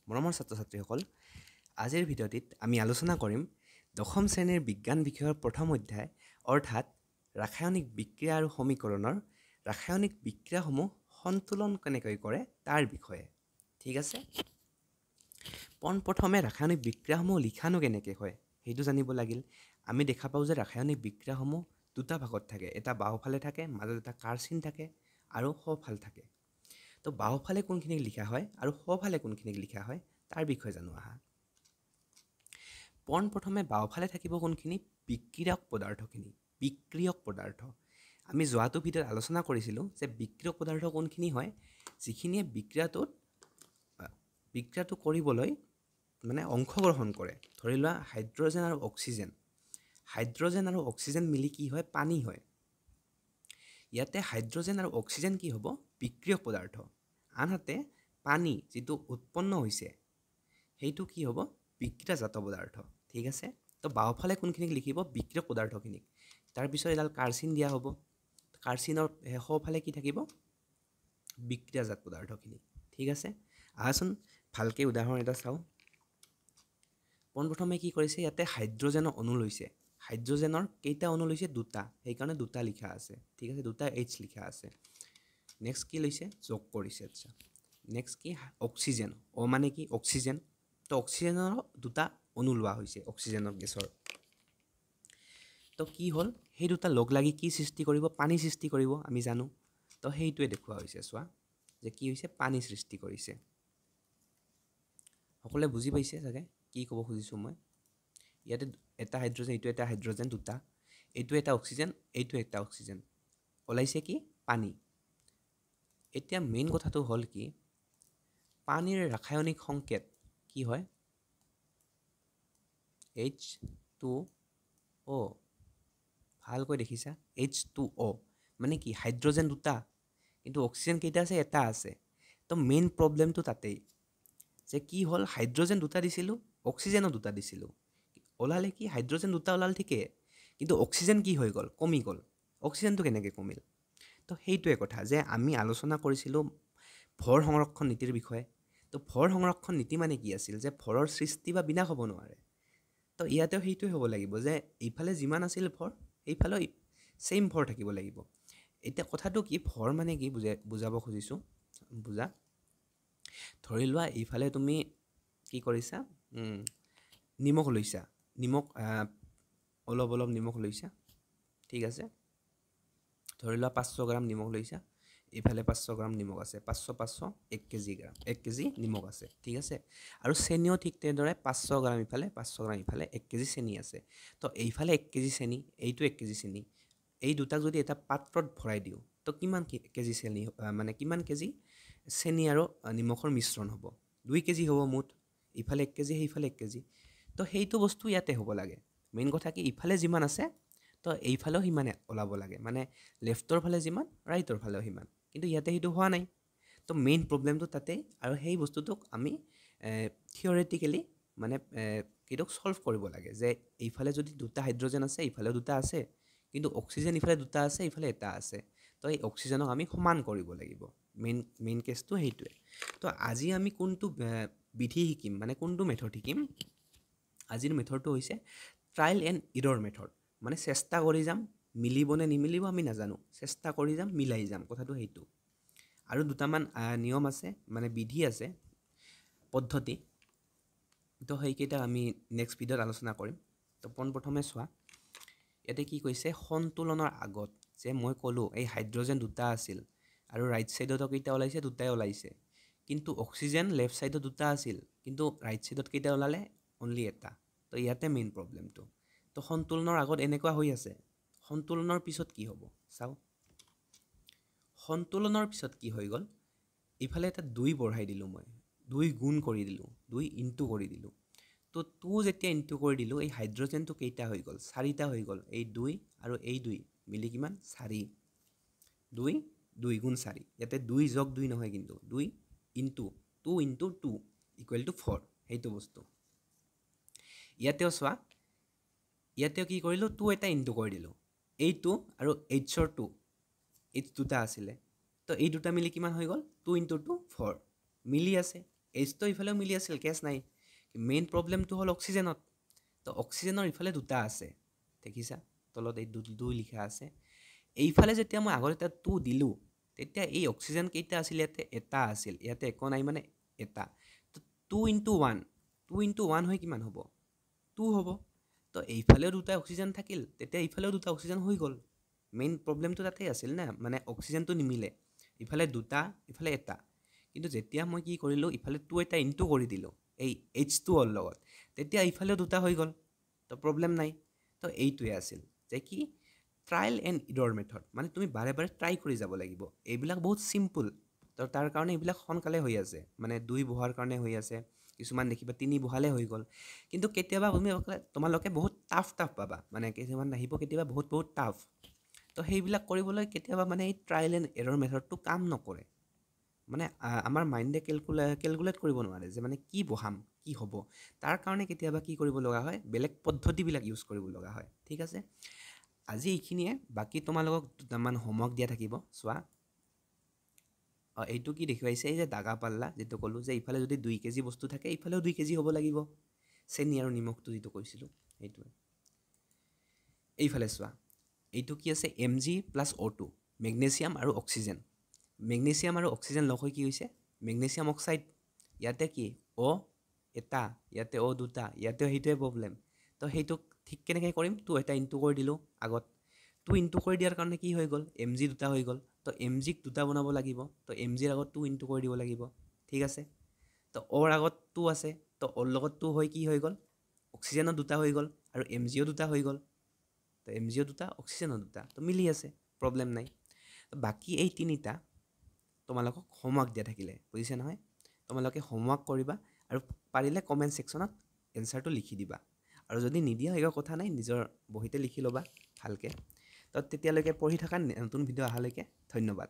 মৰমৰ ছাত্ৰ-ছাত্ৰীসকল, আজিৰ ভিডিঅ'টিত আমি আলোচনা কৰিম দশম শ্ৰেণীৰ বিজ্ঞান বিষয়ৰ প্ৰথম অধ্যায় অৰ্থাৎ ৰাসায়নিক বিক্ৰিয়া আৰু সমীকৰণৰ ৰাসায়নিক বিক্ৰিয়াসমূহ সন্তুলন কেনেকৈ কৰে তাৰ বিষয়ে। ঠিক আছে? পোনপ্ৰথমে ৰাসায়নিক বিক্ৰিয়াসমূহ লিখানো কেনেকৈ হয় সেইটো জানিব লাগিল। আমি দেখা পাওঁ যে ৰাসায়নিক বিক্ৰিয়াসমূহ দুটা ভাগত থাকে, এটা বাওঁফালে থাকে, মাজত এটা কাৰচিন থাকে আৰু সোঁফাল থাকে। তো বাওঁফালে কোনখিনিক লিখা হয় আৰু সোঁফালে কোনখিনিক লিখা হয় তাৰ বিষয়ে জানো আহা। পোনপ্ৰথমে বাওঁফালে থাকিব কোনখিনি? বিক্ৰিয়ক পদাৰ্থখিনি। বিক্ৰিয়ক পদাৰ্থ আমি যোৱাটো ভিডিঅ'ত আলোচনা কৰিছিলোঁ যে বিক্ৰিয়ক পদাৰ্থ কোনখিনি হয়, যিখিনিয়ে বিক্ৰিয়াটো কৰিবলৈ মানে অংশগ্ৰহণ কৰে। ধৰি লোৱা হাইড্ৰজেন আৰু অক্সিজেন। হাইড্ৰজেন আৰু অক্সিজেন মিলি কি হয়? পানী হয়। ইয়াতে হাইড্ৰজেন আৰু অক্সিজেন কি হ'ব? বিক্ৰিয়ক পদাৰ্থ। আনহাতে পানী যিটো উৎপন্ন হৈছে সেইটো কি হ'ব? বিক্ৰিয়াজাত পদাৰ্থ। ঠিক আছে? তো বাওঁফালে কোনখিনিক লিখিব? বিক্ৰিয়ক পদাৰ্থখিনিক। তাৰপিছত এডাল কাৰচিন দিয়া হ'ব। কাৰচিনৰ সোঁফালে কি থাকিব? বিক্ৰিয়াজাত পদাৰ্থখিনি। ঠিক আছে? আহাচোন ভালকৈ উদাহৰণ এটা চাওঁ। পোনপ্ৰথমে কি কৰিছে? ইয়াতে হাইড্ৰজেনৰ অণু লৈছে। হাইড্ৰজেনৰ কেইটা অণু লৈছে? দুটা। সেইকাৰণে দুটা লিখা আছে। ঠিক আছে? দুটা H লিখা আছে। নেক্সট কি লৈছে? যোগ কৰিছে। আচ্ছা, নেক্সট কি? অক্সিজেন। অ মানে কি? অক্সিজেন। তো অক্সিজেনৰ দুটা অণু লোৱা হৈছে অক্সিজেনৰ গেছৰ। তো কি হ'ল? সেই দুটা লগ লাগি কি সৃষ্টি কৰিব? পানী সৃষ্টি কৰিব, আমি জানো। তো সেইটোৱে দেখুওৱা হৈছে। চোৱা যে কি হৈছে? পানী সৃষ্টি কৰিছে। সকলোৱে বুজি পাইছে চাগে কি ক'ব খুজিছোঁ মই? ইয়াতে এটা হাইড্ৰজেন, এইটো এটা হাইড্ৰজেন, দুটা। এইটো এটা অক্সিজেন, এইটো এটা অক্সিজেন। ওলাইছে কি? পানী। এতিয়া মেইন কথাটো হ'ল কি? পানীৰ ৰাসায়নিক সংকেত কি হয়? H2O। ভালকৈ দেখিছা? H2O মানে কি? হাইড্ৰজেন দুটা, কিন্তু অক্সিজেন কেইটা আছে? এটা আছে। তো মেইন প্ৰব্লেমটো তাতেই যে কি হ'ল? হাইড্ৰজেন দুটা দিছিলোঁ, অক্সিজেনো দুটা দিছিলোঁ। ওলালে কি? হাইড্ৰজেন দুটা ওলাল ঠিকে, কিন্তু অক্সিজেন কি হৈ গ'ল? কমি গ'ল। অক্সিজেনটো কেনেকৈ কমিল? তো সেইটোৱে কথা যে আমি আলোচনা কৰিছিলোঁ ভৰ সংৰক্ষণ নীতিৰ বিষয়ে। তো ভৰ সংৰক্ষণ নীতি মানে কি আছিল? যে ভৰৰ সৃষ্টি বা বিনাশ হ'ব নোৱাৰে। তো ইয়াতেও সেইটোৱে হ'ব লাগিব যে এইফালে যিমান আছিল ভৰ, এইফালেও ছেইম ভৰ থাকিব লাগিব। এতিয়া কথাটো কি? ভৰ মানে কি বুজাব খুজিছোঁ, বুজা। ধৰি লোৱা এইফালে তুমি কি কৰিছা? নিমখ লৈছা। নিমখ অলপ নিমখ লৈছা। ঠিক আছে? ধৰি লোৱা 500 গ্ৰাম নিমখ লৈছা। এইফালে 500 গ্ৰাম নিমখ আছে। 500 1 কেজি নিমখ আছে। ঠিক আছে? আৰু চেনিও ঠিক তেনেদৰে 500 গ্ৰাম ইফালে, 500 গ্ৰাম ইফালে 1 কেজি চেনি আছে। তো এইফালে 1 কেজি চেনি, এইটো 1 কেজি চেনি। এই দুটাক যদি এটা পাত্ৰত ভৰাই দিওঁ তো কিমান কেজি চেনি, মানে কিমান কেজি চেনি আৰু নিমখৰ মিশ্ৰণ হ'ব? 2 কেজি হ'ব মুঠ। ইফালে 1 কেজি, সেইফালে 1 কেজি। তো সেইটো বস্তু ইয়াতে হ'ব লাগে। মেইন কথা কি? ইফালে যিমান আছে তো এইফালেও সিমানে ওলাব লাগে। মানে লেফ্টৰ ফালে যিমান, ৰাইটৰ ফালেও সিমান। কিন্তু ইয়াতে সেইটো হোৱা নাই। তো মেইন প্ৰব্লেমটো তাতেই। আৰু সেই বস্তুটোক আমি থিয়ৰিটিকেলি মানে এইটোক ছল্ভ কৰিব লাগে যে এইফালে যদি দুটা হাইড্ৰজেন আছে, এইফালেও দুটা আছে, কিন্তু অক্সিজেন ইফালে দুটা আছে, ইফালে এটা আছে। তো এই অক্সিজেনক আমি সমান কৰিব লাগিব। মেইন কেছটো সেইটোৱে। তো আজি আমি কোনটো বিধি শিকিম, মানে কোনটো মেথড শিকিম? আজিৰ মেথডটো হৈছে ট্ৰায়েল এণ্ড ইৰৰ মেথড। মানে চেষ্টা কৰি যাম, মিলিব নে নিমিলিব আমি নাজানো, চেষ্টা কৰি যাম, মিলাই যাম। কথাটো সেইটো। আৰু দুটামান নিয়ম আছে, মানে বিধি আছে, পদ্ধতি। তো সেইকেইটা আমি নেক্সট ভিডিঅ'ত আলোচনা কৰিম। তো পোনপ্ৰথমে চোৱা, ইয়াতে কি কৈছে? সন্তুলনৰ আগত যে মই ক'লোঁ এই হাইড্ৰজেন দুটা আছিল আৰু ৰাইট ছাইডতো কেইটা ওলাইছে? দুটাই ওলাইছে। কিন্তু অক্সিজেন লেফ্ট ছাইডত দুটা আছিল, কিন্তু ৰাইট ছাইডত কেইটা ওলালে? অনলি এটা। তো ইয়াতে মেইন প্ৰব্লেমটো। তো সন্তুলনৰ আগত এনেকুৱা হৈ আছে। সন্তুলনৰ পিছত কি হ'ব? চাওঁ। সন্তুলনৰ পিছত কি হৈ গ'ল? ইফালে এটা 2 বঢ়াই দিলোঁ মই, 2 গুণ কৰি দিলোঁ, 2 ইনটু কৰি দিলোঁ। তো 2 যেতিয়া ইনটু কৰি দিলোঁ, এই হাইড্ৰজেনটো কেইটা হৈ গ'ল? 4টা হৈ গ'ল। এই 2 আৰু এই 2 মিলি কিমান? 4। 2 গুণ 4। ইয়াতে 2 যোগ 2 নহয়, কিন্তু 2 ইনটু 2 ইনটু 2 ইকুৱেল টু 4। সেইটো বস্তু ইয়াতেও চোৱা। ইয়াতেও কি কৰিলোঁ? 2 এটা ইনটু কৰি দিলোঁ। এই 2 আৰু Hৰ 2, H দুটা আছিলে। তো এই দুটা মিলি কিমান হৈ গ'ল? 2 ইনটু 2 4 মিলি আছে। এইচটো ইফালেও মিলি আছিল, কেছ নাই। মেইন প্ৰব্লেমটো হ'ল অক্সিজেনত। তো অক্সিজেনৰ ইফালে দুটা আছে, দেখিছা তলত এই দুই লিখা আছে। এইফালে যেতিয়া মই আগত এটা 2 দিলোঁ, তেতিয়া এই অক্সিজেন কেইটা আছিল ইয়াতে? এটা আছিল, ইয়াতে একো নাই মানে এটা। তো 2 × 1, 2 × 1 হৈ কিমান হ'ব? 2 হ'ব। তো এইফালেও দুটা অক্সিজেন থাকিল, তেতিয়া এইফালেও দুটা অক্সিজেন হৈ গ'ল। মেইন প্ৰব্লেমটো তাতেই আছিল না, মানে অক্সিজেনটো নিমিলে। ইফালে দুটা, ইফালে এটা। কিন্তু যেতিয়া মই কি কৰিলোঁ, ইফালে 2 এটা ইনটু কৰি দিলোঁ এই H2O ৰ লগত, তেতিয়া ইফালেও দুটা হৈ গ'ল। তো প্ৰব্লেম নাই। তো এইটোৱে আছিল যে কি, ট্ৰায়েল এণ্ড ইৰৰ মেথড, মানে তুমি বাৰে বাৰে ট্ৰাই কৰি যাব লাগিব। এইবিলাক বহুত চিম্পুল, তো তাৰ কাৰণে এইবিলাক সোনকালে হৈ আছে, মানে 2 বহাৰ কাৰণে হৈ আছে, কিছুমান দেখিবা 3 বহালে হৈ গ'ল। কিন্তু কেতিয়াবা তোমালোকে বহুত টাফ পাবা, মানে কিছুমান আহিব কেতিয়াবা বহুত টাফ। তো সেইবিলাক কৰিবলৈ কেতিয়াবা মানে এই ট্ৰায়েল এণ্ড এৰৰ মেথডটো কাম নকৰে। মানে আমাৰ মাইণ্ডে কেলকুলেট কৰিব নোৱাৰে যে মানে কি বহাম, কি হ'ব। তাৰ কাৰণে কেতিয়াবা কি কৰিব লগা হয়, বেলেগ পদ্ধতিবিলাক ইউজ কৰিব লগা হয়। ঠিক আছে, আজি এইখিনিয়ে। বাকী তোমালোকক দুটামান হোমৱৰ্ক দিয়া থাকিব, চোৱা। এইটো কি দেখুৱাইছে, এই যে দাগা পাল্লা যিটো ক'লোঁ যে ইফালে যদি 2 কেজি বস্তু থাকে, ইফালেও 2 কেজি হ'ব লাগিব। চেনি আৰু নিমখটো যিটো কৈছিলোঁ সেইটোৱে। এইফালে চোৱা, এইটো কি আছে? Mg + O2, মেগনেছিয়াম আৰু অক্সিজেন। মেগনেছিয়াম আৰু অক্সিজেন লগ হৈ কি হৈছে? Magnesium oxide. ইয়াতে কি O এটা, ইয়াতে O দুটা, ইয়াতেও সেইটোৱে প্ৰব্লেম। তো সেইটোক ঠিক কেনেকৈ কৰিম? 2 এটা ইনটু কৰি দিলোঁ আগত। 2 ইনটু কৰি দিয়াৰ কাৰণে কি হৈ গ'ল? Mg দুটা হৈ গ'ল। তো Mgক দুটা বনাব লাগিব, তো Mgৰ আগত 2 ইনটু কৰি দিব লাগিব। ঠিক আছে, তো Oৰ আগত 2 আছে, তো Oৰ লগত 2 হৈ কি হৈ গ'ল? অক্সিজেনৰ দুটা হৈ গ'ল, আৰু Mgও দুটা হৈ গ'ল। তো Mgও দুটা, অক্সিজেনো দুটা, তো মিলি আছে, প্ৰব্লেম নাই। বাকী এই তিনিটা তোমালোকক হোমৱৰ্ক দিয়া থাকিলে, বুজিছে নহয়? তোমালোকে হোমৱৰ্ক কৰিবা, আৰু পাৰিলে কমেণ্ট ছেকশ্যনত এনচাৰটো লিখি দিবা। আৰু যদি নিদিয়া একো কথা নাই, নিজৰ বহীতে লিখি ল'বা ভালকৈ। তো তেতিয়ালৈকে পঢ়ি থকা, নতুন ভিডিঅ' অহালৈকে ধন্যবাদ।